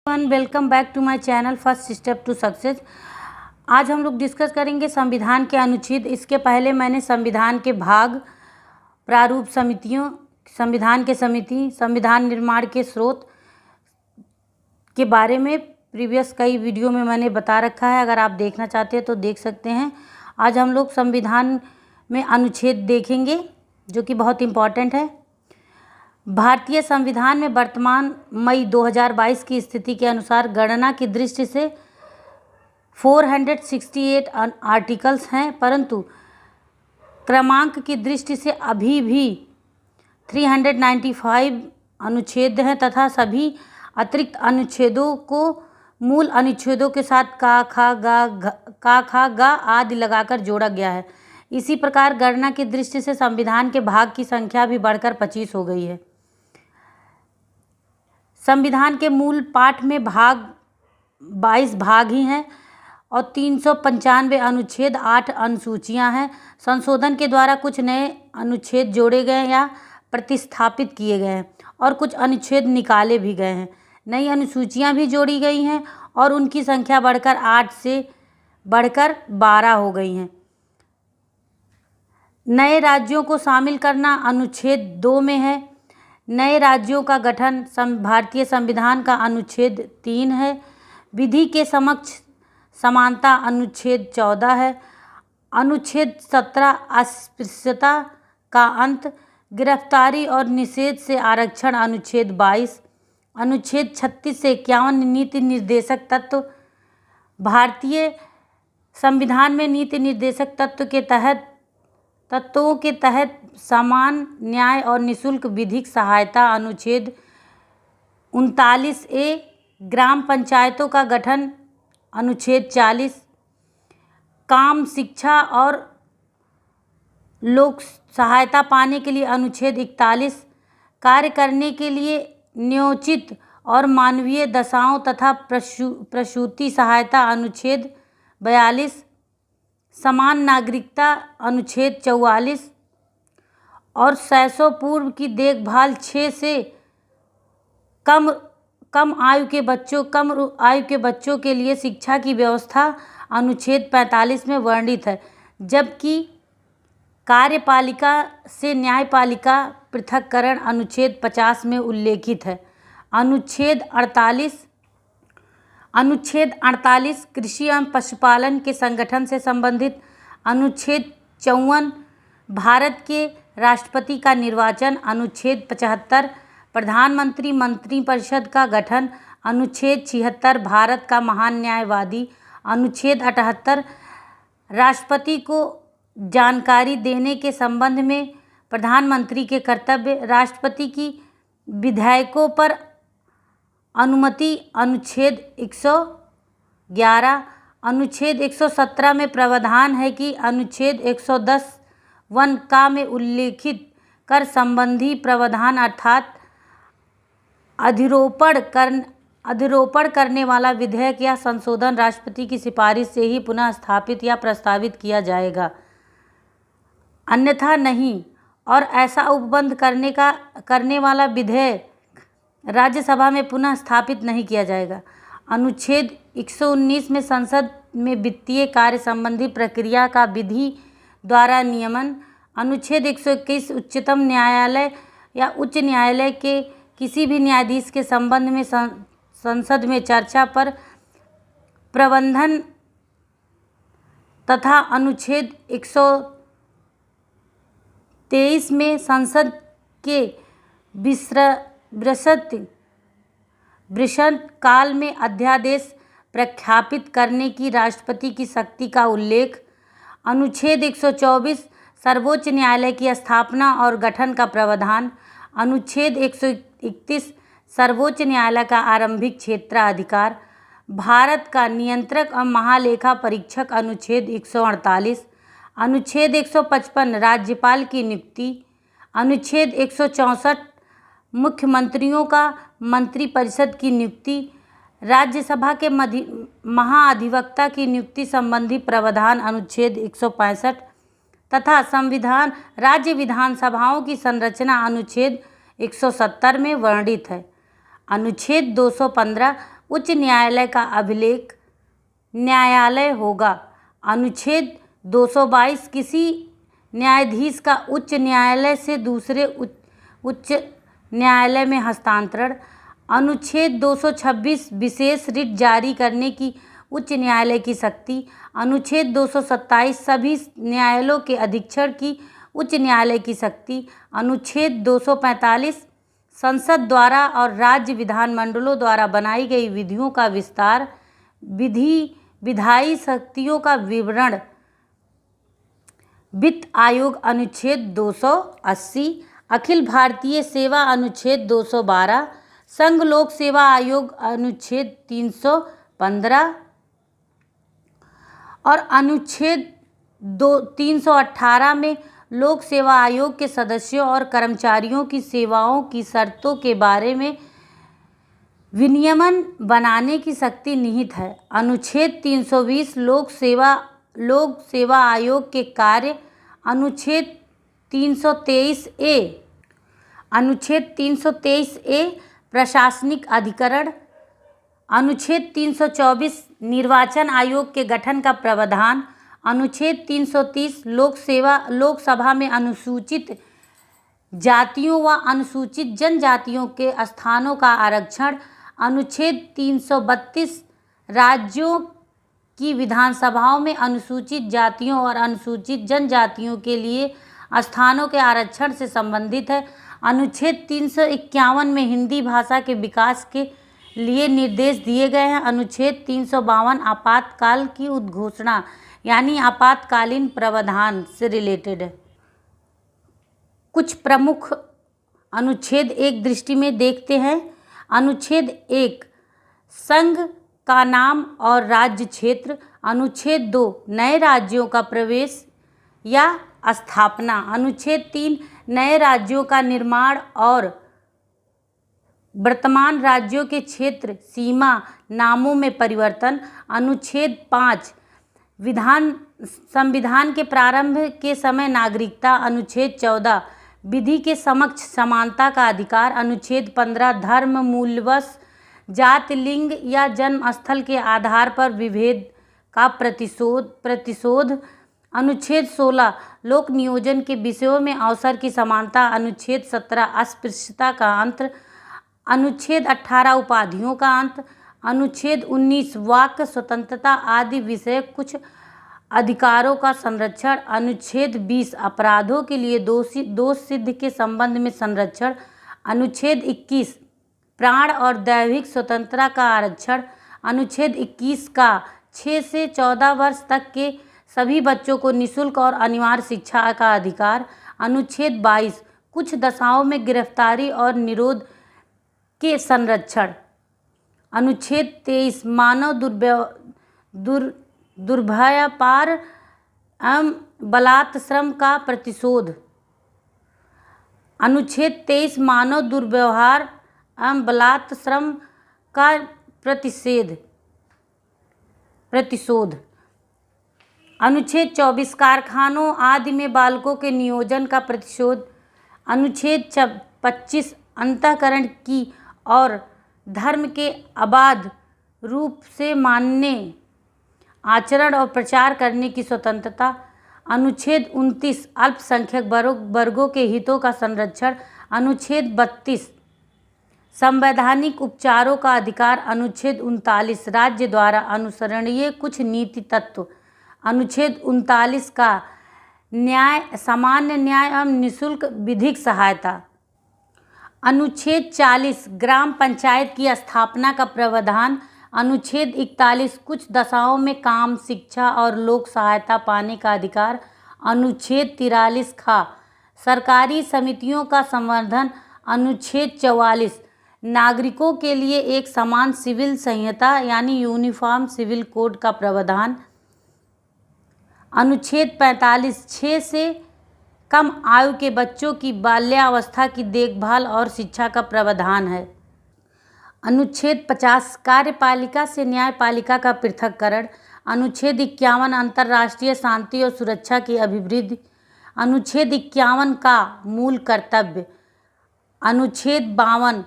Welcome back to my channel first step to success. आज हम लोग डिस्कस करेंगे संविधान के अनुच्छेद। इसके पहले मैंने संविधान के भाग, प्रारूप समितियों, संविधान के समिति, संविधान निर्माण के स्रोत के बारे में प्रीवियस कई वीडियो में मैंने बता रखा है। अगर आप देखना चाहते हैं तो देख सकते हैं। आज हम लोग संविधान में अनुच्छेद देखेंगे जो कि बहुत इम्पॉर्टेंट है। भारतीय संविधान में वर्तमान मई 2022 की स्थिति के अनुसार गणना की दृष्टि से 468 आर्टिकल्स हैं, परंतु क्रमांक की दृष्टि से अभी भी 395 अनुच्छेद हैं तथा सभी अतिरिक्त अनुच्छेदों को मूल अनुच्छेदों के साथ का खा गा आदि लगाकर जोड़ा गया है। इसी प्रकार गणना की दृष्टि से संविधान के भाग की संख्या भी बढ़कर 25 हो गई है। संविधान के मूल पाठ में 22 भाग ही हैं और 395 अनुच्छेद, 8 अनुसूचियां हैं। संशोधन के द्वारा कुछ नए अनुच्छेद जोड़े गए या प्रतिस्थापित किए गए हैं और कुछ अनुच्छेद निकाले भी गए हैं। नई अनुसूचियां भी जोड़ी गई हैं और उनकी संख्या बढ़कर 8 से बढ़कर 12 हो गई हैं। नए राज्यों को शामिल करना अनुच्छेद 2 में है। नए राज्यों का गठन भारतीय संविधान का अनुच्छेद 3 है। विधि के समक्ष समानता अनुच्छेद 14 है। अनुच्छेद 17 अस्पृश्यता का अंत, गिरफ्तारी और निषेध से आरक्षण अनुच्छेद 22। अनुच्छेद 36 से 51 नीति निर्देशक तत्व। भारतीय संविधान में नीति निर्देशक तत्वों के तहत समान न्याय और निःशुल्क विधिक सहायता अनुच्छेद 39A। ग्राम पंचायतों का गठन अनुच्छेद 40। काम, शिक्षा और लोक सहायता पाने के लिए अनुच्छेद 41। कार्य करने के लिए न्योचित और मानवीय दशाओं तथा प्रसूति सहायता अनुच्छेद 42। समान नागरिकता अनुच्छेद 44 और शैशव पूर्व की देखभाल 6 से कम आयु के बच्चों के लिए शिक्षा की व्यवस्था अनुच्छेद 45 में वर्णित है, जबकि कार्यपालिका से न्यायपालिका पृथक्करण अनुच्छेद 50 में उल्लेखित है। अनुच्छेद 48 कृषि एवं पशुपालन के संगठन से संबंधित। अनुच्छेद 54 भारत के राष्ट्रपति का निर्वाचन। अनुच्छेद 75 प्रधानमंत्री मंत्रिपरिषद का गठन। अनुच्छेद 76 भारत का महान न्यायवादी। अनुच्छेद 78 राष्ट्रपति को जानकारी देने के संबंध में प्रधानमंत्री के कर्तव्य। राष्ट्रपति की विधेयकों पर अनुमति अनुच्छेद 111। अनुच्छेद 117 में प्रावधान है कि अनुच्छेद 110 का में उल्लेखित कर संबंधी प्रावधान अर्थात अधिरोपण करने वाला विधेयक या संशोधन राष्ट्रपति की सिफारिश से ही पुनः स्थापित या प्रस्तावित किया जाएगा, अन्यथा नहीं। और ऐसा उपबंध करने वाला विधेयक राज्यसभा में पुनः स्थापित नहीं किया जाएगा। अनुच्छेद 119 में संसद में वित्तीय कार्य संबंधी प्रक्रिया का विधि द्वारा नियमन। अनुच्छेद 121 उच्चतम न्यायालय या उच्च न्यायालय के किसी भी न्यायाधीश के संबंध में संसद में चर्चा पर प्रबंधन तथा अनुच्छेद 123 में संसद के वृषण काल में अध्यादेश प्रख्यापित करने की राष्ट्रपति की शक्ति का उल्लेख। अनुच्छेद 124 सर्वोच्च न्यायालय की स्थापना और गठन का प्रावधान। अनुच्छेद 131 सर्वोच्च न्यायालय का आरंभिक क्षेत्राधिकार। भारत का नियंत्रक और महालेखा परीक्षक अनुच्छेद 148। अनुच्छेद 155 राज्यपाल की नियुक्ति। अनुच्छेद 164 मुख्यमंत्रियों का मंत्रिपरिषद की नियुक्ति। राज्यसभा के महाधिवक्ता की नियुक्ति संबंधी प्रावधान अनुच्छेद 165 तथा राज्य विधानसभाओं की संरचना अनुच्छेद 170 में वर्णित है। अनुच्छेद 215 उच्च न्यायालय का अभिलेख न्यायालय होगा। अनुच्छेद 222 किसी न्यायाधीश का उच्च न्यायालय से दूसरे उच्च न्यायालय में हस्तांतरण। अनुच्छेद 226 विशेष रिट जारी करने की उच्च न्यायालय की शक्ति। अनुच्छेद 227 सभी न्यायालयों के अधीक्षण की उच्च न्यायालय की शक्ति। अनुच्छेद 245 संसद द्वारा और राज्य विधानमंडलों द्वारा बनाई गई विधियों का विस्तार। विधायी शक्तियों का विवरण। वित्त आयोग अनुच्छेद 280। अखिल भारतीय सेवा अनुच्छेद 212। संघ लोक सेवा आयोग अनुच्छेद 315 और अनुच्छेद 318 में लोक सेवा आयोग के सदस्यों और कर्मचारियों की सेवाओं की शर्तों के बारे में विनियमन बनाने की शक्ति निहित है। अनुच्छेद 320 लोक सेवा आयोग के कार्य। अनुच्छेद 323A प्रशासनिक अधिकरण। अनुच्छेद 324 निर्वाचन आयोग के गठन का प्रावधान। अनुच्छेद 330 लोकसभा में अनुसूचित जातियों व अनुसूचित जनजातियों के स्थानों का आरक्षण। अनुच्छेद 332 राज्यों की विधानसभाओं में अनुसूचित जातियों और अनुसूचित जनजातियों के लिए स्थानों के आरक्षण से संबंधित है। अनुच्छेद 351 में हिंदी भाषा के विकास के लिए निर्देश दिए गए हैं। अनुच्छेद 352 आपातकाल की उद्घोषणा यानी आपातकालीन प्रावधान से रिलेटेड है। कुछ प्रमुख अनुच्छेद एक दृष्टि में देखते हैं। अनुच्छेद 1 संघ का नाम और राज्य क्षेत्र। अनुच्छेद 2 नए राज्यों का प्रवेश या स्थापना। अनुच्छेद 3 नए राज्यों का निर्माण और वर्तमान राज्यों के क्षेत्र सीमा नामों में परिवर्तन। अनुच्छेद 5 संविधान के प्रारंभ के समय नागरिकता। अनुच्छेद 14 विधि के समक्ष समानता का अधिकार। अनुच्छेद 15 धर्म मूलवश जाति लिंग या जन्म स्थल के आधार पर विभेद का प्रतिशोध। अनुच्छेद 16 लोक नियोजन के विषयों में अवसर की समानता। अनुच्छेद 17 अस्पृश्यता का अंत। अनुच्छेद 18 उपाधियों का अंत। अनुच्छेद 19 वाक स्वतंत्रता आदि विषय कुछ अधिकारों का संरक्षण। अनुच्छेद 20 अपराधों के लिए दोष सिद्ध के संबंध में संरक्षण। अनुच्छेद 21 प्राण और दैहिक स्वतंत्रता का आरक्षण। अनुच्छेद 21 का 6 से 14 वर्ष तक के सभी बच्चों को निःशुल्क और अनिवार्य शिक्षा का अधिकार। अनुच्छेद 22 कुछ दशाओं में गिरफ्तारी और निरोध के संरक्षण। अनुच्छेद 23 मानव दुर्व्यापार एवं बलात्श्रम का प्रतिशोध। अनुच्छेद 23 मानव दुर्व्यवहार एवं बलात्श्रम का प्रतिशोध। अनुच्छेद 24 कारखानों आदि में बालकों के नियोजन का प्रतिशोध। अनुच्छेद 25 अंतःकरण की और धर्म के अबाध रूप से मानने आचरण और प्रचार करने की स्वतंत्रता। अनुच्छेद 29 अल्पसंख्यक वर्गों के हितों का संरक्षण। अनुच्छेद 32 संवैधानिक उपचारों का अधिकार। अनुच्छेद 39 राज्य द्वारा अनुसरणीय कुछ नीति तत्व। अनुच्छेद 39 का न्याय सामान्य न्याय एवं निःशुल्क विधिक सहायता। अनुच्छेद 40 ग्राम पंचायत की स्थापना का प्रावधान। अनुच्छेद 41 कुछ दशाओं में काम शिक्षा और लोक सहायता पाने का अधिकार। अनुच्छेद 43 खा सरकारी समितियों का संवर्धन। अनुच्छेद 44 नागरिकों के लिए एक समान सिविल संहिता यानी यूनिफॉर्म सिविल कोड का प्रावधान। अनुच्छेद 45 6 से कम आयु के बच्चों की बाल्यावस्था की देखभाल और शिक्षा का प्रावधान है। अनुच्छेद 50 कार्यपालिका से न्यायपालिका का पृथक्करण। अनुच्छेद 51 अंतर्राष्ट्रीय शांति और सुरक्षा की अभिवृद्धि। अनुच्छेद 51 का मूल कर्तव्य। अनुच्छेद 52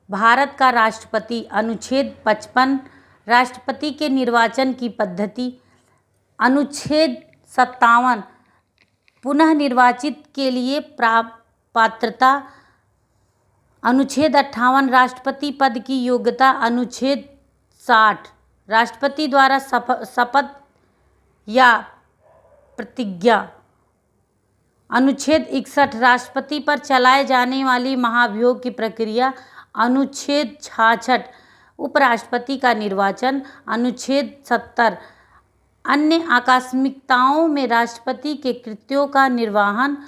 भारत का राष्ट्रपति। अनुच्छेद 55 राष्ट्रपति के निर्वाचन की पद्धति। अनुच्छेद 57 पुनः निर्वाचित के लिए पात्रता। अनुच्छेद 58 राष्ट्रपति पद की योग्यता। अनुच्छेद 60 राष्ट्रपति द्वारा शपथ या प्रतिज्ञा। अनुच्छेद 61 राष्ट्रपति पर चलाए जाने वाली महाभियोग की प्रक्रिया। अनुच्छेद 66 उपराष्ट्रपति का निर्वाचन। अनुच्छेद 70 अन्य आकस्मिकताओं में राष्ट्रपति के कृत्यों का निर्वहन।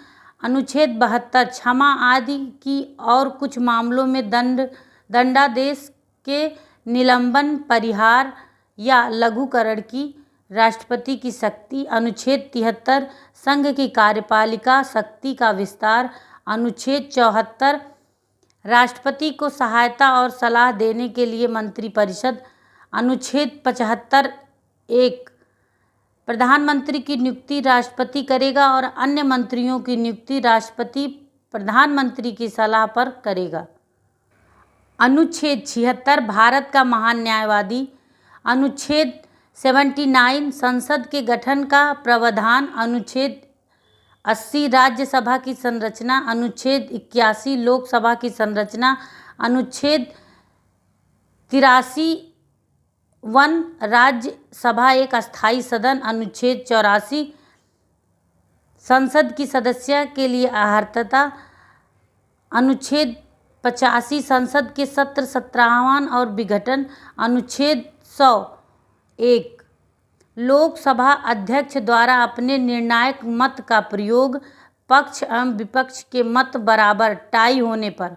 अनुच्छेद 72 क्षमा आदि की और कुछ मामलों में दंडादेश के निलंबन, परिहार या लघुकरण की राष्ट्रपति की शक्ति। अनुच्छेद 73 संघ की कार्यपालिका शक्ति का विस्तार। अनुच्छेद 74 राष्ट्रपति को सहायता और सलाह देने के लिए मंत्रिपरिषद। अनुच्छेद 75 1 प्रधानमंत्री की नियुक्ति राष्ट्रपति करेगा और अन्य मंत्रियों की नियुक्ति राष्ट्रपति प्रधानमंत्री की सलाह पर करेगा। अनुच्छेद 76 भारत का महान न्यायवादी। अनुच्छेद 79 संसद के गठन का प्रावधान। अनुच्छेद 80 राज्यसभा की संरचना। अनुच्छेद 81 लोकसभा की संरचना। अनुच्छेद 83 राज्यसभा एक अस्थायी सदन। अनुच्छेद 84 संसद की सदस्य के लिए अर्हता। अनुच्छेद 85 संसद के सत्र सत्तावन और विघटन। अनुच्छेद 101 लोकसभा अध्यक्ष द्वारा अपने निर्णायक मत का प्रयोग पक्ष एवं विपक्ष के मत बराबर टाई होने पर।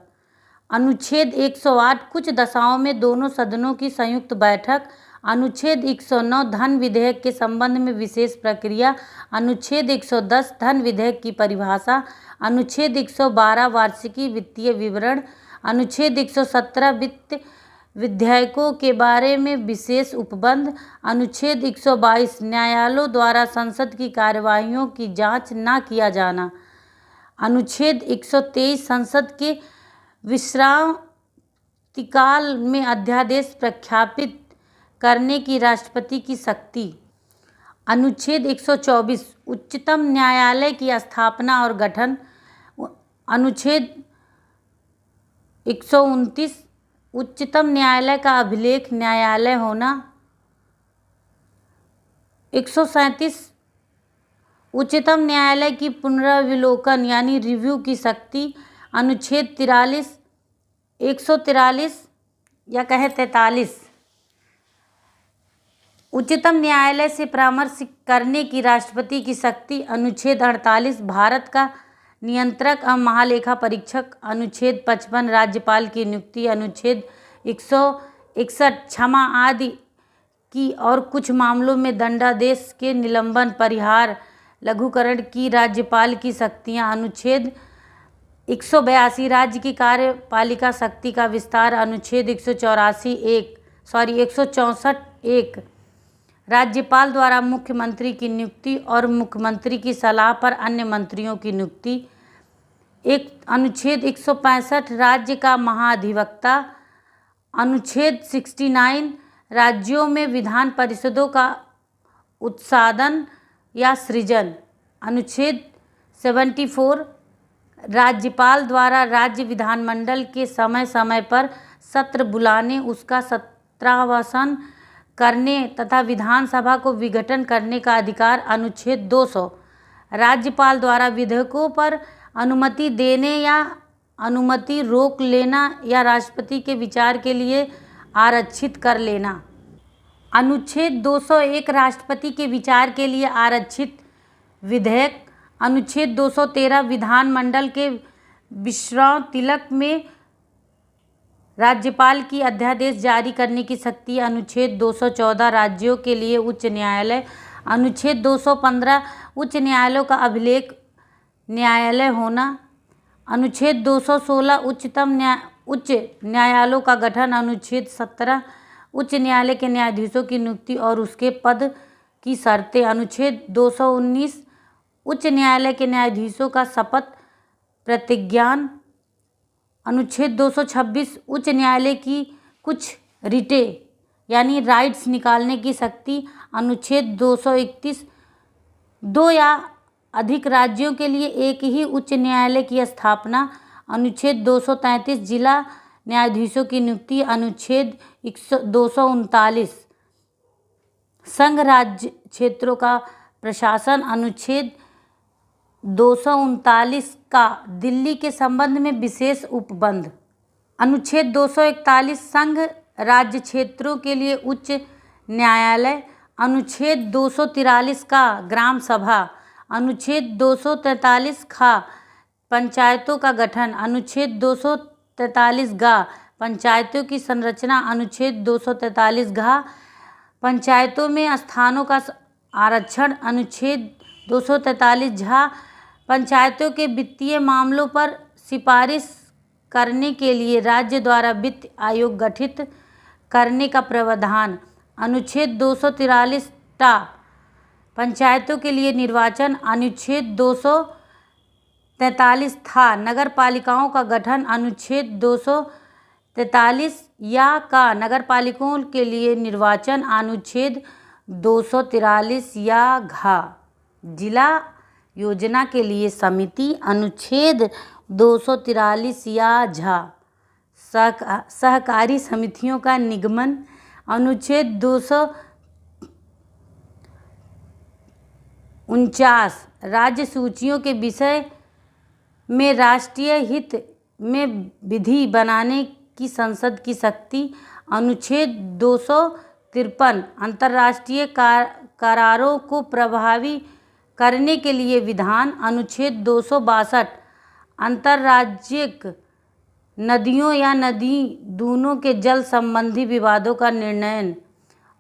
अनुच्छेद 108 कुछ दशाओं में दोनों सदनों की संयुक्त बैठक। अनुच्छेद 109 धन विधेयक के संबंध में विशेष प्रक्रिया। अनुच्छेद 110 धन विधेयक की परिभाषा। अनुच्छेद 112 वार्षिकी वित्तीय विवरण। अनुच्छेद 117 वित्त विधेयकों के बारे में विशेष उपबंध। अनुच्छेद 122 न्यायालयों द्वारा संसद की कार्यवाहियों की जांच न किया जाना। अनुच्छेद 123 संसद के विश्रांतिकाल में अध्यादेश प्रख्यापित करने की राष्ट्रपति की शक्ति। अनुच्छेद 124 उच्चतम न्यायालय की स्थापना और गठन। अनुच्छेद 129 उच्चतम न्यायालय का अभिलेख न्यायालय होना। 137 उच्चतम न्यायालय की पुनरावलोकन यानी रिव्यू की शक्ति। अनुच्छेद 43 143 या कहे 43 उच्चतम न्यायालय से परामर्श करने की राष्ट्रपति की शक्ति। अनुच्छेद 48 भारत का नियंत्रक एवं महालेखा परीक्षक। अनुच्छेद 55 राज्यपाल की नियुक्ति। अनुच्छेद 161 क्षमा आदि की और कुछ मामलों में दंडादेश के निलंबन, परिहार, लघुकरण की राज्यपाल की शक्तियाँ। अनुच्छेद 182 राज्य की कार्यपालिका शक्ति का विस्तार। अनुच्छेद 164 1 राज्यपाल द्वारा मुख्यमंत्री की नियुक्ति और मुख्यमंत्री की सलाह पर अन्य मंत्रियों की नियुक्ति। अनुच्छेद 165 राज्य का महाधिवक्ता। अनुच्छेद 69 राज्यों में विधान परिषदों का उत्सादन या सृजन। अनुच्छेद 74 राज्यपाल द्वारा राज्य विधानमंडल के समय समय पर सत्र बुलाने, उसका सत्रावसान करने तथा विधानसभा को विघटन करने का अधिकार। अनुच्छेद 200 राज्यपाल द्वारा विधेयकों पर अनुमति देने या अनुमति रोक लेना या राष्ट्रपति के विचार के लिए आरक्षित कर लेना। अनुच्छेद 201 राष्ट्रपति के विचार के लिए आरक्षित विधेयक। अनुच्छेद 213 विधानमंडल के विश्राम तिलक में राज्यपाल की अध्यादेश जारी करने की शक्ति। अनुच्छेद 214 राज्यों के लिए उच्च न्यायालय। अनुच्छेद 215 उच्च न्यायालयों का अभिलेख न्यायालय होना। अनुच्छेद 216 उच्च न्यायालयों का गठन। अनुच्छेद 17 उच्च न्यायालय के न्यायाधीशों की नियुक्ति और उसके पद की शर्तें। अनुच्छेद 219 उच्च न्यायालय के न्यायाधीशों का शपथ प्रतिज्ञान। अनुच्छेद 226 उच्च न्यायालय की कुछ रिटें यानी राइट्स निकालने की शक्ति। अनुच्छेद 231 दो या अधिक राज्यों के लिए एक ही उच्च न्यायालय की स्थापना। अनुच्छेद 233 जिला न्यायाधीशों की नियुक्ति। अनुच्छेद 239 संघ राज्य क्षेत्रों का प्रशासन। अनुच्छेद 239 का दिल्ली के संबंध में विशेष उपबंध। अनुच्छेद 241 संघ राज्य क्षेत्रों के लिए उच्च न्यायालय। अनुच्छेद 243 का ग्राम सभा। अनुच्छेद 243 खा पंचायतों का गठन। अनुच्छेद 243 गा पंचायतों की संरचना। अनुच्छेद 243 घा पंचायतों में स्थानों का आरक्षण। अनुच्छेद 243 झा पंचायतों के वित्तीय मामलों पर सिफारिश करने के लिए राज्य द्वारा वित्त आयोग गठित करने का प्रावधान। अनुच्छेद 243 टा पंचायतों के लिए निर्वाचन। अनुच्छेद 243 था नगर पालिकाओं का गठन। अनुच्छेद 243 या का नगर पालिकाओं के लिए निर्वाचन। अनुच्छेद 243 या घा जिला योजना के लिए समिति। अनुच्छेद 243 या झा सहकारी समितियों का निगमन। अनुच्छेद 249 राज्य सूचियों के विषय में राष्ट्रीय हित में विधि बनाने की संसद की शक्ति। अनुच्छेद 253 अंतर्राष्ट्रीय करारों को प्रभावी करने के लिए विधान। अनुच्छेद 262 अंतर्राज्यिक नदियों या नदी दूनों के जल संबंधी विवादों का निर्णय।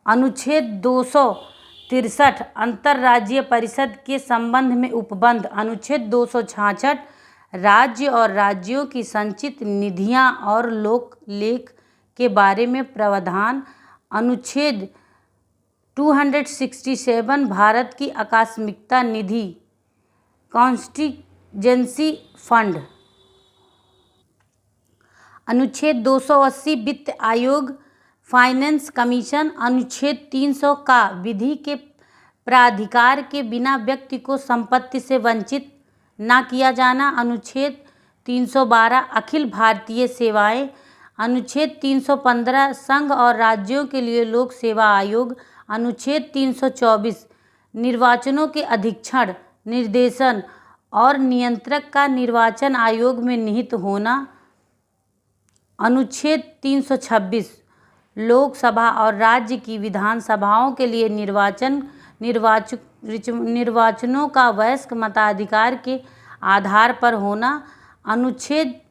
अनुच्छेद 263 अंतर्राज्यीय परिषद के संबंध में उपबंध। अनुच्छेद 266 राज्य और राज्यों की संचित निधियां और लोक लेख के बारे में प्रावधान। अनुच्छेद 267 भारत की आकस्मिकता निधि कॉन्स्टिजेंसी फंड। अनुच्छेद 280 वित्त आयोग फाइनेंस कमीशन। अनुच्छेद 300 का विधि के प्राधिकार के बिना व्यक्ति को संपत्ति से वंचित न किया जाना। अनुच्छेद 312 अखिल भारतीय सेवाएं। अनुच्छेद 315 संघ और राज्यों के लिए लोक सेवा आयोग। अनुच्छेद 324 निर्वाचनों के अधीक्षण निर्देशन और नियंत्रक का निर्वाचन आयोग में निहित होना। अनुच्छेद 326 लोकसभा और राज्य की विधानसभाओं के लिए निर्वाचनों का वयस्क मताधिकार के आधार पर होना। अनुच्छेद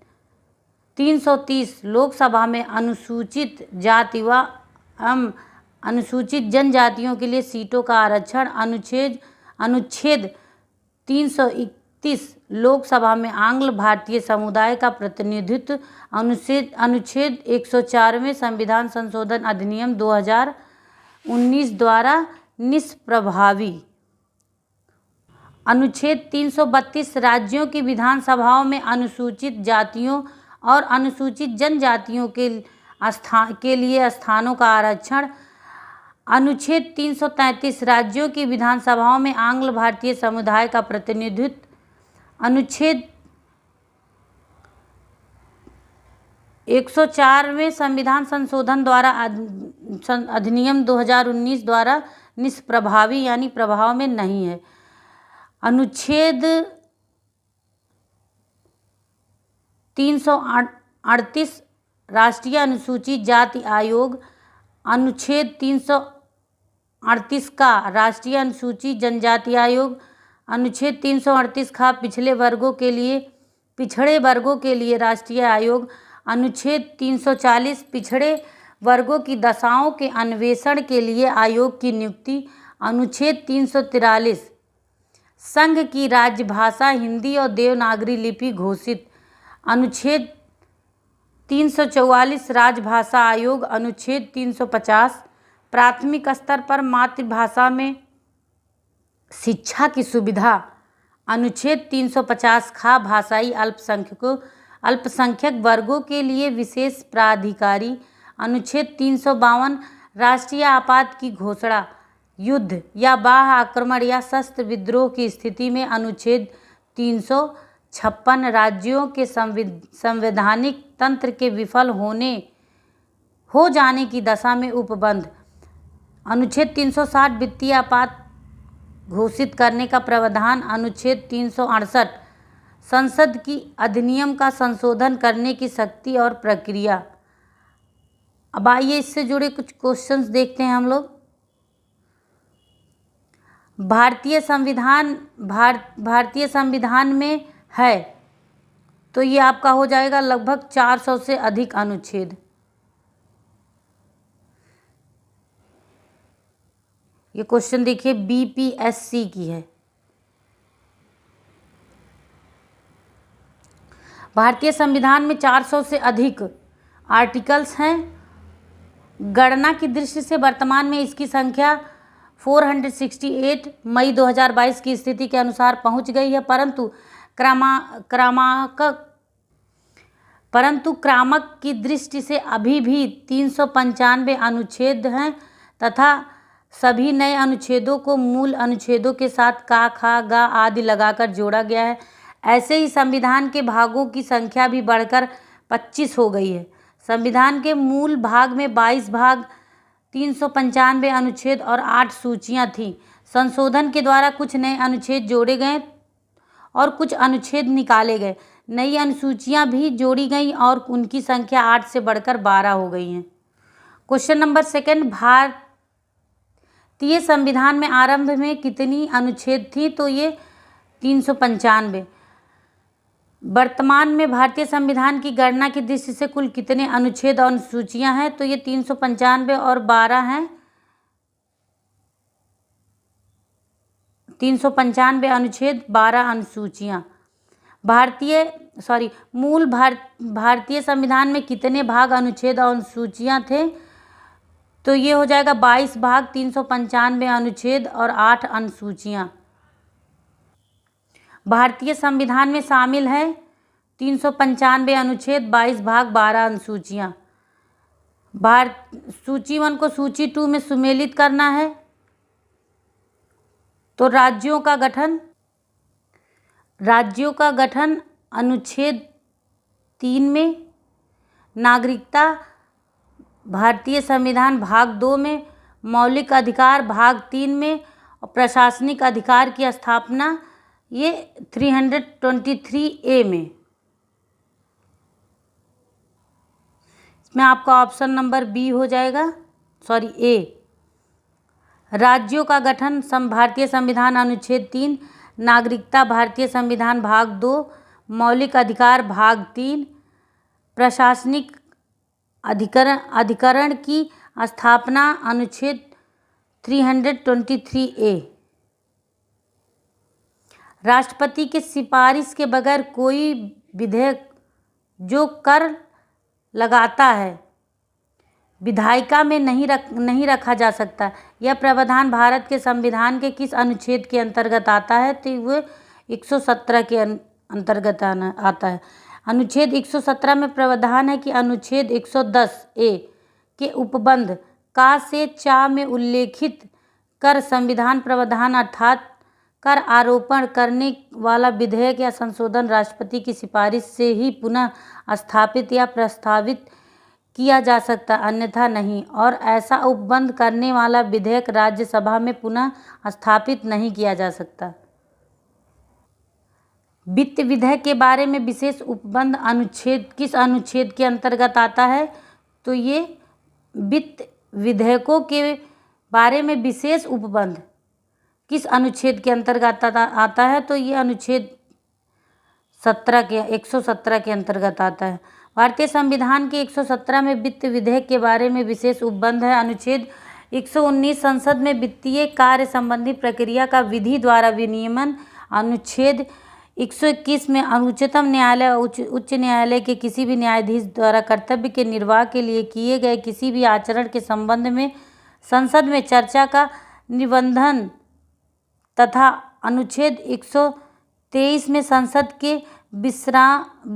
330 लोकसभा में अनुसूचित जाति व अनुसूचित जनजातियों के लिए सीटों का आरक्षण। अनुच्छेद 331 लोकसभा में आंग्ल भारतीय समुदाय का प्रतिनिधित्व। अनुच्छेद 104वें संविधान संशोधन अधिनियम 2019 द्वारा निष्प्रभावी। अनुच्छेद 332 राज्यों की विधानसभाओं में अनुसूचित जातियों और अनुसूचित जनजातियों के लिए स्थानों का आरक्षण। अनुच्छेद 333 राज्यों की विधानसभाओं में आंग्ल भारतीय समुदाय का प्रतिनिधित्व। अनुच्छेद 104वें संविधान संशोधन द्वारा अधिनियम 2019 द्वारा निष्प्रभावी यानी प्रभाव में नहीं है। अनुच्छेद 338 राष्ट्रीय अनुसूचित जाति आयोग। अनुच्छेद 338 का राष्ट्रीय अनुसूचित जनजाति आयोग। अनुच्छेद 338 का पिछड़े वर्गों के लिए राष्ट्रीय आयोग। अनुच्छेद 340 पिछड़े वर्गों की दशाओं के अन्वेषण के लिए आयोग की नियुक्ति। अनुच्छेद 343 संघ की राजभाषा हिंदी और देवनागरी लिपि घोषित। अनुच्छेद 344 राजभाषा आयोग। अनुच्छेद 350 प्राथमिक स्तर पर मातृभाषा में शिक्षा की सुविधा। अनुच्छेद 350 खा भाषाई अल्पसंख्यकों। अल्पसंख्यक वर्गों के लिए विशेष प्राधिकारी। अनुच्छेद 352 राष्ट्रीय आपात की घोषणा। युद्ध या बाह्य आक्रमण या सशस्त्र विद्रोह की स्थिति में अनुच्छेद 356 राज्यों के संवैधानिक तंत्र के विफल हो जाने की दशा में उपबंध। अनुच्छेद 360 वित्तीय आपात घोषित करने का प्रावधान। अनुच्छेद 368 संसद की अधिनियम का संशोधन करने की शक्ति और प्रक्रिया। अब आइए इससे जुड़े कुछ क्वेश्चंस देखते हैं हम लोग। भारतीय संविधान में है, तो ये आपका हो जाएगा लगभग 400 से अधिक अनुच्छेद। ये क्वेश्चन देखिए बीपीएससी की है। भारतीय संविधान में 400 से अधिक आर्टिकल्स हैं। गणना की दृष्टि से वर्तमान में इसकी संख्या 468 मई 2022 की स्थिति के अनुसार पहुंच गई है, परंतु क्रामक की दृष्टि से अभी भी 395 अनुच्छेद हैं तथा सभी नए अनुच्छेदों को मूल अनुच्छेदों के साथ का, खा, गा आदि लगाकर जोड़ा गया है। ऐसे ही संविधान के भागों की संख्या भी बढ़कर 25 हो गई है। संविधान के मूल भाग में 22 भाग, 395 अनुच्छेद और 8 सूचियां थीं। संशोधन के द्वारा कुछ नए अनुच्छेद जोड़े गए और कुछ अनुच्छेद निकाले गए। नई अनुसूचियां भी जोड़ी गईं और उनकी संख्या 8 से बढ़कर 12 हो गई हैं। क्वेश्चन नंबर 2, भारतीय संविधान में आरंभ में कितनी अनुच्छेद थी? तो ये 395। वर्तमान में भारतीय संविधान की गणना की दृष्टि से कुल कितने अनुच्छेद और अनुसूचियां हैं? तो ये 395 और 12 हैं। 395 अनुच्छेद, 12 अनुसूचियां। भारतीय संविधान में कितने भाग, अनुच्छेद और अनुसूचियां थे? तो ये हो जाएगा 22 भाग, 395 अनुच्छेद और 8 अनुसूचियां। भारतीय संविधान में शामिल है 395 अनुच्छेद, 22 भाग, 12 अनुसूचियां। सूची 1 को सूची 2 में सुमेलित करना है। तो राज्यों का गठन अनुच्छेद 3 में, नागरिकता भारतीय संविधान भाग 2 में, मौलिक अधिकार भाग 3 में और प्रशासनिक अधिकार की स्थापना ये 323A में। इसमें आपका ऑप्शन नंबर बी हो जाएगा, ए। राज्यों का गठन भारतीय संविधान अनुच्छेद 3, नागरिकता भारतीय संविधान भाग 2, मौलिक अधिकार भाग 3, प्रशासनिक अधिकरण की स्थापना अनुच्छेद 323A। राष्ट्रपति के सिफारिश के बगैर कोई विधेयक जो कर लगाता है विधायिका में नहीं रखा जा सकता। यह प्रावधान भारत के संविधान के किस अनुच्छेद के अंतर्गत आता है? तो वह 117 के अंतर्गत आता है। अनुच्छेद 117 में प्रावधान है कि अनुच्छेद 110A के उपबंध का से चा में उल्लेखित कर संविधान प्रावधान अर्थात कर आरोपण करने वाला विधेयक या संशोधन राष्ट्रपति की सिफारिश से ही पुनः स्थापित या प्रस्तावित किया जा सकता, अन्यथा नहीं। और ऐसा उपबंध करने वाला विधेयक राज्यसभा में पुनः स्थापित नहीं किया जा सकता। वित्त विधेयक के बारे में विशेष उपबंध अनुच्छेद किस अनुच्छेद के अंतर्गत आता है? तो ये वित्त विधेयकों के बारे में विशेष उपबंध किस अनुच्छेद के अंतर्गत आता है? तो ये अनुच्छेद 117 के अंतर्गत आता है। भारतीय संविधान के 117 में वित्त विधेयक के बारे में विशेष उपबंध है। अनुच्छेद 119 संसद में वित्तीय कार्य संबंधी प्रक्रिया का विधि द्वारा विनियमन। अनुच्छेद 121 में उच्चतम न्यायालय उच्च न्यायालय के किसी भी न्यायाधीश द्वारा कर्तव्य के निर्वाह के लिए किए गए किसी भी आचरण के संबंध में संसद में चर्चा का निबंधन तथा अनुच्छेद 123 में संसद के विश्रांतिकाल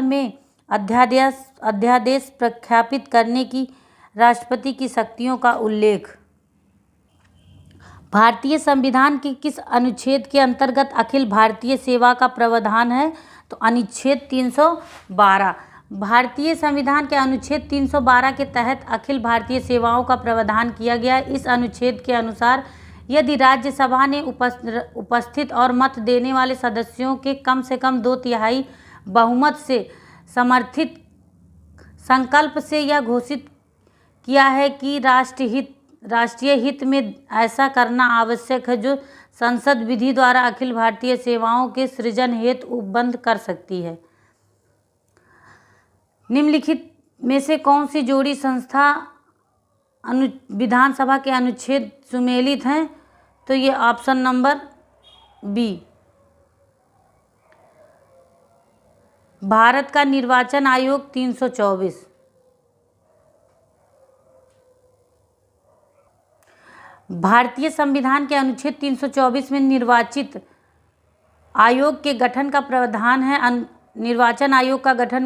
में अध्यादेश प्रख्यापित करने की राष्ट्रपति की शक्तियों का उल्लेख। भारतीय संविधान के किस अनुच्छेद के अंतर्गत अखिल भारतीय सेवा का प्रावधान है? तो अनुच्छेद 312। भारतीय संविधान के अनुच्छेद 312 के तहत अखिल भारतीय सेवाओं का प्रावधान किया गया। इस अनुच्छेद के अनुसार यदि राज्यसभा ने उपस्थित और मत देने वाले सदस्यों के कम से कम 2/3 बहुमत से समर्थित संकल्प से यह घोषित किया है कि राष्ट्रीय हित में ऐसा करना आवश्यक है जो संसद विधि द्वारा अखिल भारतीय सेवाओं के सृजन हेतु उपबंध कर सकती है। निम्नलिखित में से कौन सी जोड़ी संस्था विधानसभा के अनुच्छेद सुमेलित हैं? तो ये ऑप्शन नंबर बी। भारत का निर्वाचन आयोग 324। भारतीय संविधान के अनुच्छेद 324 में निर्वाचित आयोग के गठन का प्रावधान है। निर्वाचन आयोग का गठन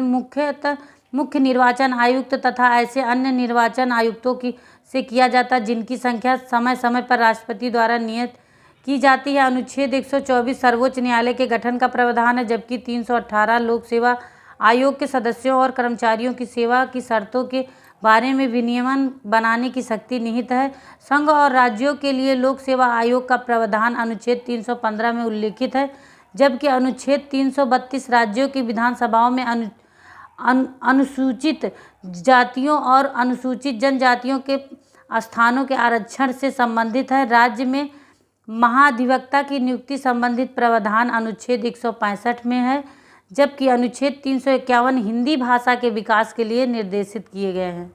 मुख्य निर्वाचन आयुक्त तथा ऐसे अन्य निर्वाचन आयुक्तों से किया जाता है जिनकी संख्या समय समय पर राष्ट्रपति द्वारा नियत की जाती है। अनुच्छेद 124 सर्वोच्च न्यायालय के गठन का प्रावधान है, जबकि 318 लोक सेवा आयोग के सदस्यों और कर्मचारियों की सेवा की शर्तों के बारे में विनियमन बनाने की शक्ति निहित है। संघ और राज्यों के लिए लोक सेवा आयोग का प्रावधान अनुच्छेद 315 में उल्लेखित है, जबकि अनुच्छेद 332 राज्यों की विधानसभाओं में अनुसूचित जातियों और अनुसूचित जनजातियों के स्थानों के आरक्षण से संबंधित है। राज्य में महाधिवक्ता की नियुक्ति संबंधित प्रावधान अनुच्छेद 165 में है, जबकि अनुच्छेद 351 हिंदी भाषा के विकास के लिए निर्देशित किए गए हैं।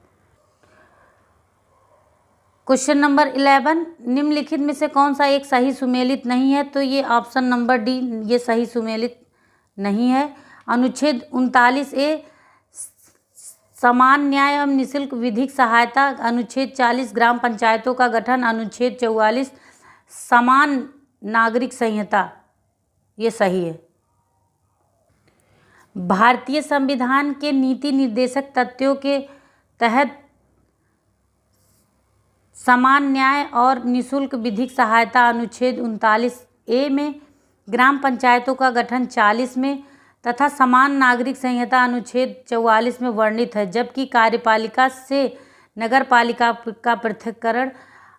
क्वेश्चन नंबर 11, निम्नलिखित में से कौन सा एक सही सुमेलित नहीं है? तो ये ऑप्शन नंबर डी, ये सही सुमेलित नहीं है। अनुच्छेद 39A समान न्याय एवं निःशुल्क विधिक सहायता। अनुच्छेद 40 ग्राम पंचायतों का गठन। अनुच्छेद 44 समान नागरिक संहिता, ये सही है। भारतीय संविधान के नीति निर्देशक तथ्यों के तहत समान न्याय और निःशुल्क विधिक सहायता अनुच्छेद 39A में, ग्राम पंचायतों का गठन 40 में तथा समान नागरिक संहिता अनुच्छेद 44 में वर्णित है, जबकि कार्यपालिका से नगर पालिका का पृथक्करण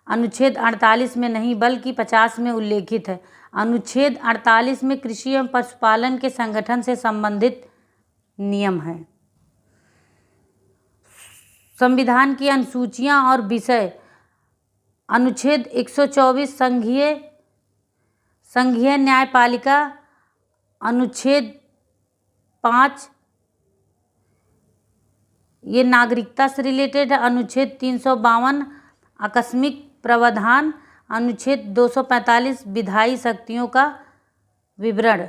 अनुच्छेद 48 में नहीं बल्कि 50 में उल्लेखित है। अनुच्छेद 48 में कृषि एवं पशुपालन के संगठन से संबंधित नियम है। संविधान की अनुसूचियां और विषय। अनुच्छेद 124 संघीय न्यायपालिका। अनुच्छेद 5 ये नागरिकता से रिलेटेड है। अनुच्छेद 352 आकस्मिक प्रावधान। अनुच्छेद 245 विधायी शक्तियों का विवरण।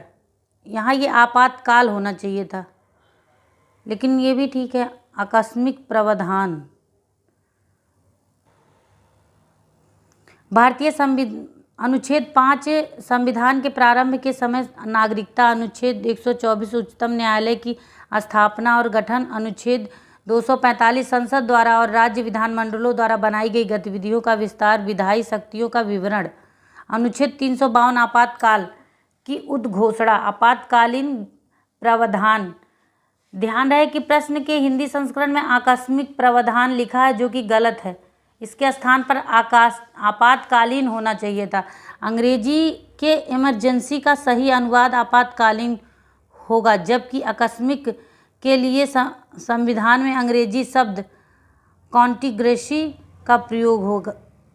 यहाँ ये आपातकाल होना चाहिए था, लेकिन ये भी ठीक है, आकस्मिक प्रावधान। भारतीय अनुच्छेद 5 संविधान के प्रारंभ के समय नागरिकता। अनुच्छेद 124 उच्चतम न्यायालय की स्थापना और गठन। अनुच्छेद 245 संसद द्वारा और राज्य विधानमंडलों द्वारा बनाई गई गतिविधियों का विस्तार, विधायी शक्तियों का विवरण। अनुच्छेद 352 आपातकाल की उद्घोषणा, आपातकालीन प्रावधान। ध्यान रहे कि प्रश्न के हिंदी संस्करण में आकस्मिक प्रावधान लिखा है, जो कि गलत है। इसके स्थान पर आपातकालीन होना चाहिए था। अंग्रेजी के इमरजेंसी का सही अनुवाद आपातकालीन होगा, जबकि आकस्मिक के लिए संविधान में अंग्रेजी शब्द कॉन्टिग्रेसी का प्रयोग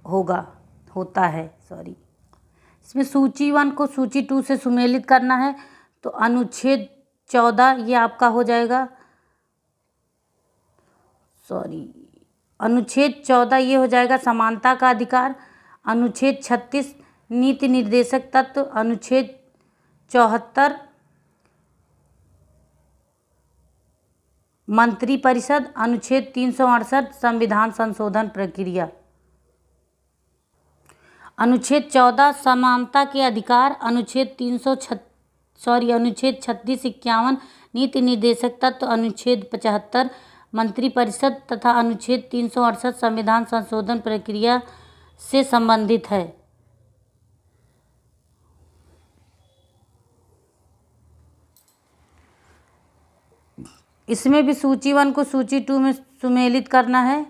होता है। इसमें सूची 1 को सूची 2 से सुमेलित करना है, तो अनुच्छेद 14 ये आपका हो जाएगा। अनुच्छेद 14 ये हो जाएगा समानता का अधिकार। अनुच्छेद 36 नीति निर्देशक तत्व। अनुच्छेद 74 मंत्रिपरिषद। अनुच्छेद 368 संविधान संशोधन प्रक्रिया। अनुच्छेद 14 समानता के अधिकार। अनुच्छेद अनुच्छेद 36-51 नीति निर्देशक तत्व, अनुच्छेद 75 मंत्रिपरिषद तथा अनुच्छेद 368 संविधान संशोधन प्रक्रिया से संबंधित है। इसमें भी सूची 1 को सूची 2 में सुमेलित करना है।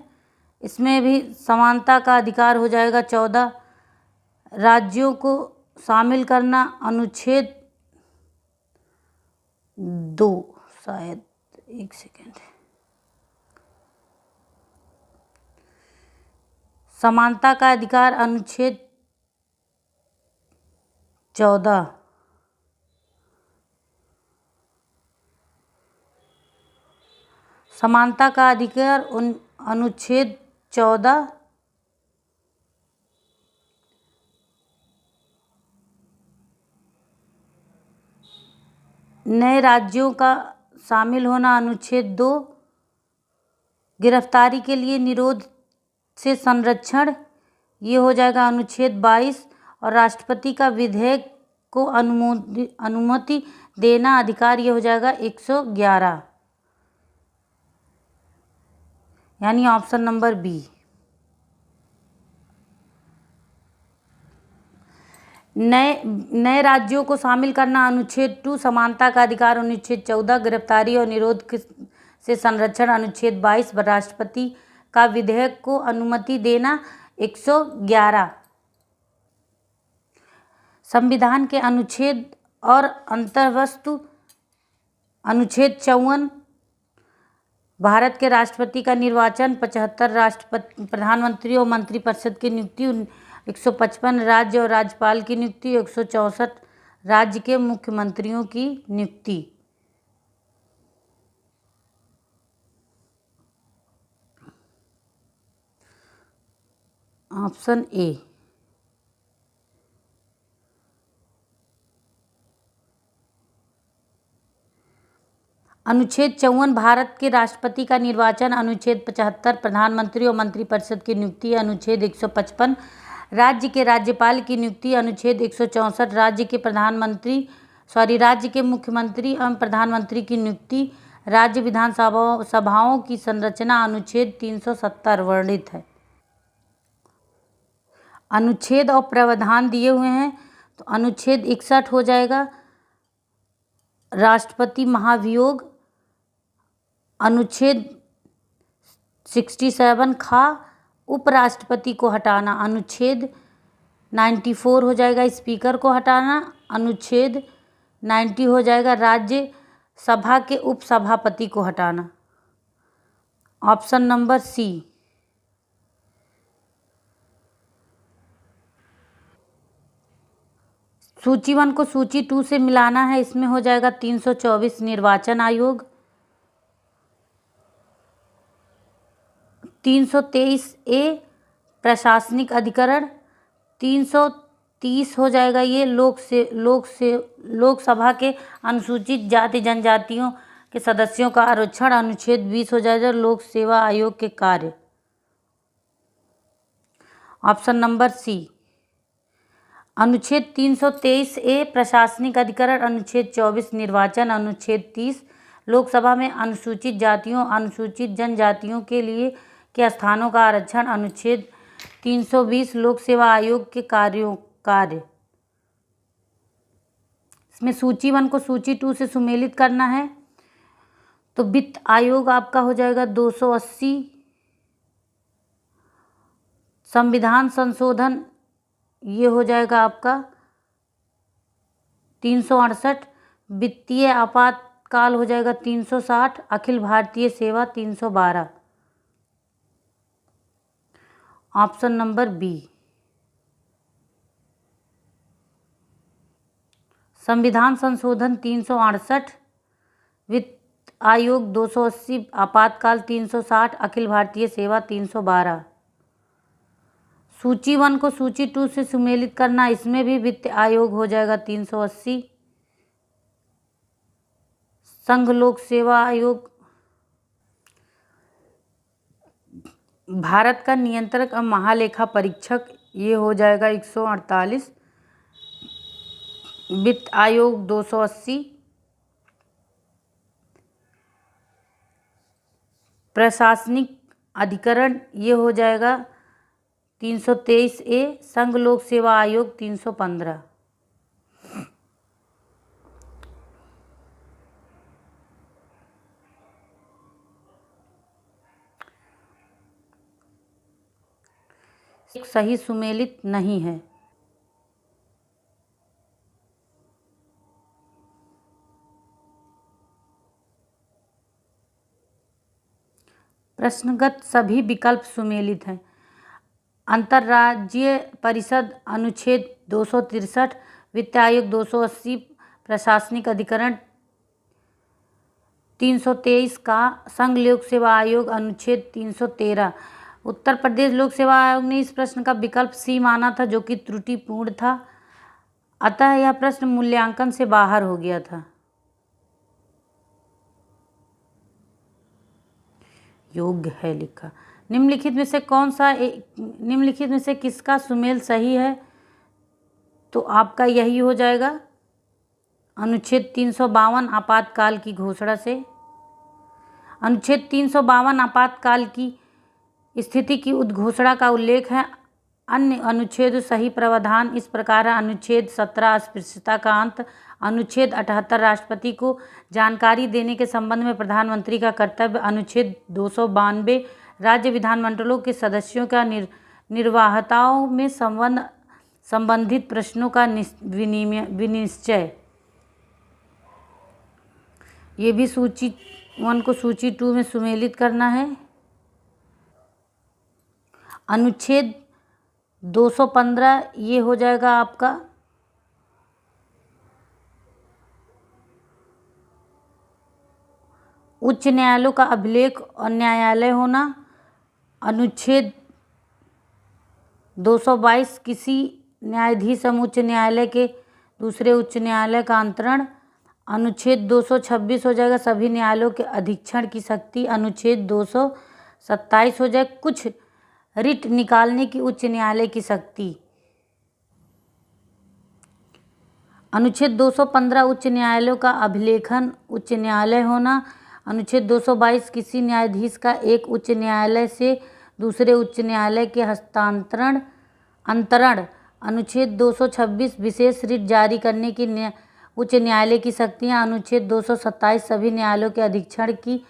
इसमें भी समानता का अधिकार हो जाएगा 14। राज्यों को शामिल करना अनुच्छेद 2, शायद 1 सेकेंड, समानता का अधिकार अनुच्छेद 14। समानता का अधिकार अनुच्छेद 14। नए राज्यों का शामिल होना अनुच्छेद 2। गिरफ्तारी के लिए निरोध से संरक्षण, ये हो जाएगा अनुच्छेद 22। और राष्ट्रपति का विधेयक को अनुमति देना अधिकार, ये हो जाएगा 111, यानी ऑप्शन नंबर बी। नए राज्यों को शामिल करना अनुच्छेद 2। समानता का अधिकार अनुच्छेद 14। गिरफ्तारी और निरोध से संरक्षण अनुच्छेद 22। राष्ट्रपति का विधेयक को अनुमति देना 111। संविधान के अनुच्छेद और अंतर्वस्तु अनुच्छेद 54। भारत के राष्ट्रपति का निर्वाचन 75। राष्ट्रपति, प्रधानमंत्री और मंत्रिपरिषद की नियुक्ति 155। राज्य और राज्यपाल की नियुक्ति 164। राज्य के मुख्यमंत्रियों की नियुक्ति। Option A. अनुच्छेद 54 भारत के राष्ट्रपति का निर्वाचन। अनुच्छेद 75 प्रधानमंत्री और मंत्रिपरिषद की नियुक्ति। अनुच्छेद 155 राज्य के राज्यपाल की नियुक्ति। अनुच्छेद 164 राज्य के मुख्यमंत्री एवं प्रधानमंत्री की नियुक्ति। राज्य विधानसभाओं की संरचना अनुच्छेद 370 वर्णित है। अनुच्छेद और प्रावधान दिए हुए हैं, तो अनुच्छेद 61 हो जाएगा राष्ट्रपति महाभियोग। अनुच्छेद 67 खा उपराष्ट्रपति को हटाना। अनुच्छेद 94 हो जाएगा स्पीकर को हटाना। अनुच्छेद 90 हो जाएगा राज्य सभा के उपसभापति को हटाना। Option number C. सूची 1 को सूची 2 से मिलाना है। इसमें हो जाएगा 324 निर्वाचन आयोग, 323A प्रशासनिक अधिकरण, 330 हो जाएगा ये लोकसभा के अनुसूचित जाति जनजातियों के सदस्यों का आरक्षण। अनुच्छेद 20 हो जाएगा लोक सेवा आयोग के कार्य। Option number C. अनुच्छेद 323A प्रशासनिक अधिकरण, अनुच्छेद 24 निर्वाचन, अनुच्छेद 30 लोकसभा में अनुसूचित जातियों अनुसूचित जनजातियों के लिए के स्थानों का आरक्षण। अनुच्छेद 320 लोक सेवा आयोग के कार्य। इसमें सूची 1 को सूची 2 से सुमेलित करना है, तो वित्त आयोग आपका हो जाएगा 280। संविधान संशोधन ये हो जाएगा आपका 368। वित्तीय आपातकाल हो जाएगा 360। अखिल भारतीय सेवा 312। Option number B. संविधान संशोधन 368, वित्त आयोग 280, आपातकाल 360, अखिल भारतीय सेवा 312। सूची 1 को सूची 2 से सुमेलित करना। इसमें भी वित्त आयोग हो जाएगा 380। संघ लोक सेवा आयोग, भारत का नियंत्रक और महालेखा परीक्षक ये हो जाएगा 148। वित्त आयोग 280, प्रशासनिक अधिकरण ये हो जाएगा 323A, संघ लोक सेवा आयोग 315। सही सुमेलित नहीं है। प्रश्नगत सभी विकल्प सुमेलित हैं। अंतर्राज्यीय परिषद अनुच्छेद 263, वित्त आयोग 280, प्रशासनिक अधिकरण 323 का, संघ लोक सेवा आयोग अनुच्छेद 313। उत्तर प्रदेश लोक सेवा आयोग ने इस प्रश्न का विकल्प सी माना था, जो कि त्रुटिपूर्ण था, अतः यह प्रश्न मूल्यांकन से बाहर हो गया था। योग्य है लिखा। निम्नलिखित में से किसका सुमेल सही है? तो आपका यही हो जाएगा अनुच्छेद 352 आपातकाल की घोषणा से। अनुच्छेद 352 आपातकाल की स्थिति की उद्घोषणा का उल्लेख है। अन्य अनुच्छेद सही प्रावधान इस प्रकार है। अनुच्छेद 17 अस्पृश्यता का अंत। अनुच्छेद 78 राष्ट्रपति को जानकारी देने के संबंध में प्रधानमंत्री का कर्तव्य। अनुच्छेद 292 राज्य विधानमंडलों के सदस्यों का निर्वाहताओं में संबंधित प्रश्नों का विनिश्चय। ये भी सूची 1 को सूची 2 में सुमेलित करना है। अनुच्छेद 215 ये हो जाएगा आपका उच्च न्यायालयों का अभिलेख और न्यायालय होना। अनुच्छेद 222 किसी न्यायाधीश उच्च न्यायालय के दूसरे उच्च न्यायालय का अंतरण। अनुच्छेद 226 हो जाएगा सभी न्यायालयों के अधीक्षण की शक्ति। अनुच्छेद 227 हो जाए कुछ रिट निकालने की उच्च न्यायालय की शक्ति। अनुच्छेद 215 उच्च न्यायालयों का अभिलेखन उच्च न्यायालय होना। अनुच्छेद 222 किसी न्यायाधीश का एक उच्च न्यायालय से दूसरे उच्च न्यायालय के हस्तांतरण अंतरण। अनुच्छेद 226 विशेष रिट जारी करने की उच्च न्यायालय की शक्तियाँ। अनुच्छेद 227 सभी न्यायालयों के अधीक्षण की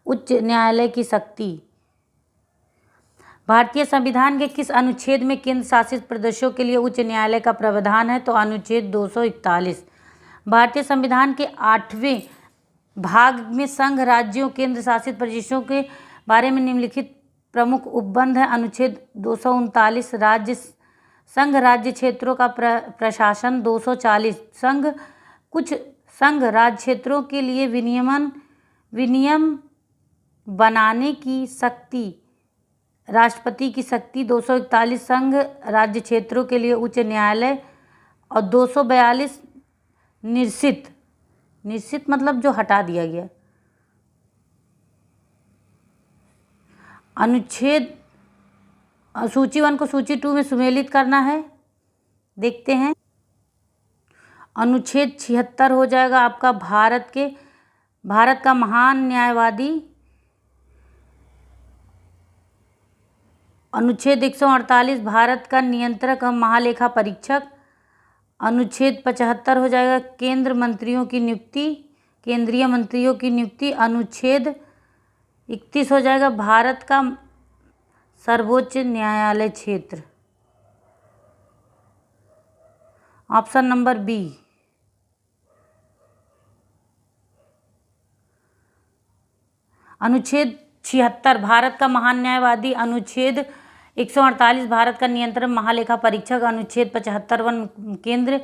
उच्च न्यायालय की शक्ति। भारतीय संविधान के किस अनुच्छेद में केंद्र शासित प्रदेशों के लिए उच्च न्यायालय का प्रावधान है? तो अनुच्छेद 241। भारतीय संविधान के 8वें भाग में संघ राज्यों केंद्र शासित प्रदेशों के बारे में निम्नलिखित प्रमुख उपबंध है। अनुच्छेद 239 संघ राज्य क्षेत्रों का प्रशासन। 240 कुछ संघ राज्य क्षेत्रों के लिए विनियम बनाने की शक्ति राष्ट्रपति की शक्ति। 241 संघ राज्य क्षेत्रों के लिए उच्च न्यायालय। और 242 निश्चित मतलब जो हटा दिया गया। अनुच्छेद सूची 1 को सूची 2 में सुमेलित करना है। देखते हैं। अनुच्छेद 76 हो जाएगा आपका भारत का महान न्यायवादी। अनुच्छेद 148 भारत का नियंत्रक और महालेखा परीक्षक। अनुच्छेद 75 हो जाएगा केंद्रीय मंत्रियों की नियुक्ति। अनुच्छेद 31 हो जाएगा भारत का सर्वोच्च न्यायालय क्षेत्र। Option number B. अनुच्छेद 76 भारत का महान न्यायवादी। अनुच्छेद 148 भारत का नियंत्रक महालेखा परीक्षक। अनुच्छेद 75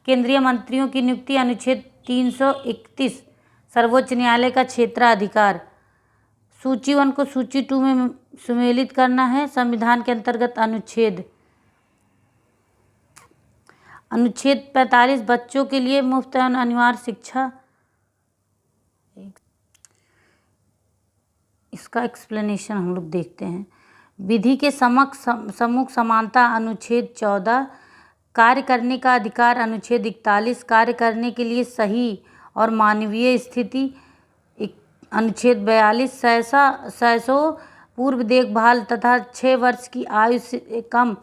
केंद्रीय मंत्रियों की नियुक्ति। अनुच्छेद 331 सर्वोच्च न्यायालय का क्षेत्राधिकार। सूची 1 को सूची 2 में सुमेलित करना है। संविधान के अंतर्गत अनुच्छेद 45 बच्चों के लिए मुफ्त एवं अनिवार्य शिक्षा। इसका एक्सप्लेनेशन हम लोग देखते हैं। विधि के सम्मुख समानता। अनुच्छेद 14 कार्य करने का अधिकार अनुच्छेद 41, कार्य करने के लिए सही और मानवीय स्थिति अनुच्छेद 42, शैशव पूर्व देखभाल तथा 6 वर्ष की आयु से कम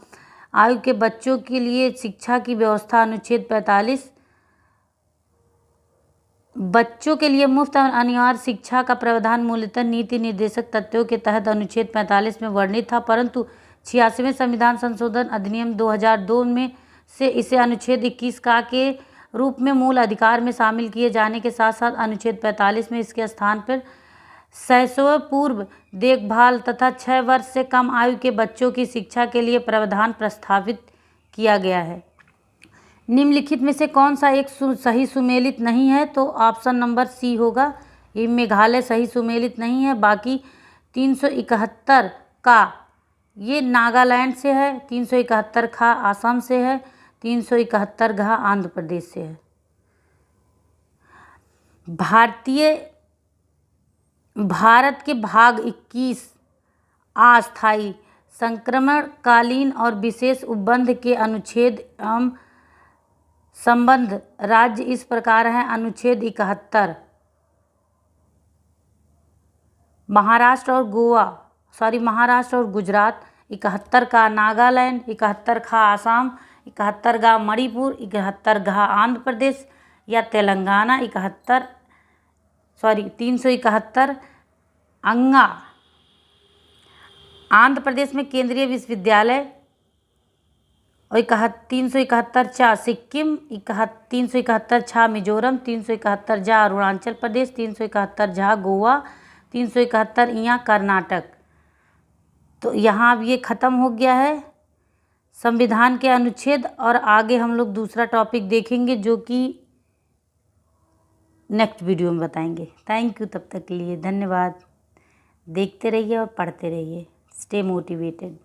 आयु के बच्चों के लिए शिक्षा की व्यवस्था अनुच्छेद 45, बच्चों के लिए मुफ्त और अनिवार्य शिक्षा का प्रावधान मूलतः नीति निर्देशक तत्वों के तहत अनुच्छेद 45 में वर्णित था, परंतु 86वें संविधान संशोधन अधिनियम 2002 में से इसे अनुच्छेद 21 का के रूप में मूल अधिकार में शामिल किए जाने के साथ साथ अनुच्छेद 45 में इसके स्थान पर शैशव पूर्व देखभाल तथा 6 वर्ष से कम आयु के बच्चों की शिक्षा के लिए प्रावधान प्रस्तावित किया गया है। निम्नलिखित में से कौन सा एक सही सुमेलित नहीं है? तो ऑप्शन नंबर सी होगा। ये मेघालय सही सुमेलित नहीं है। बाकी 371 का ये नागालैंड से है, 371 खा आसाम से है, 371 घा आंध्र प्रदेश से है। भारत के भाग 21 अस्थायी संक्रमणकालीन और विशेष उपबंध के अनुच्छेद एवं संबंध राज्य इस प्रकार हैं। अनुच्छेद 71 महाराष्ट्र और गुजरात, 71 का नागालैंड, 71 का आसाम, 71 का मणिपुर, 71 का आंध्र प्रदेश या तेलंगाना, 371 अंगा आंध्र प्रदेश में केंद्रीय विश्वविद्यालय, और 371 चा सिक्किम, 371 छा मिजोरम, 371 जा अरुणाचल प्रदेश, 371 झा गोवा, 371 यहाँ कर्नाटक। तो यहाँ अब ये ख़त्म हो गया है संविधान के अनुच्छेद, और आगे हम लोग दूसरा टॉपिक देखेंगे जो कि नेक्स्ट वीडियो में बताएंगे। थैंक यू, तब तक के लिए धन्यवाद। देखते रहिए और पढ़ते रहिए। Stay motivated.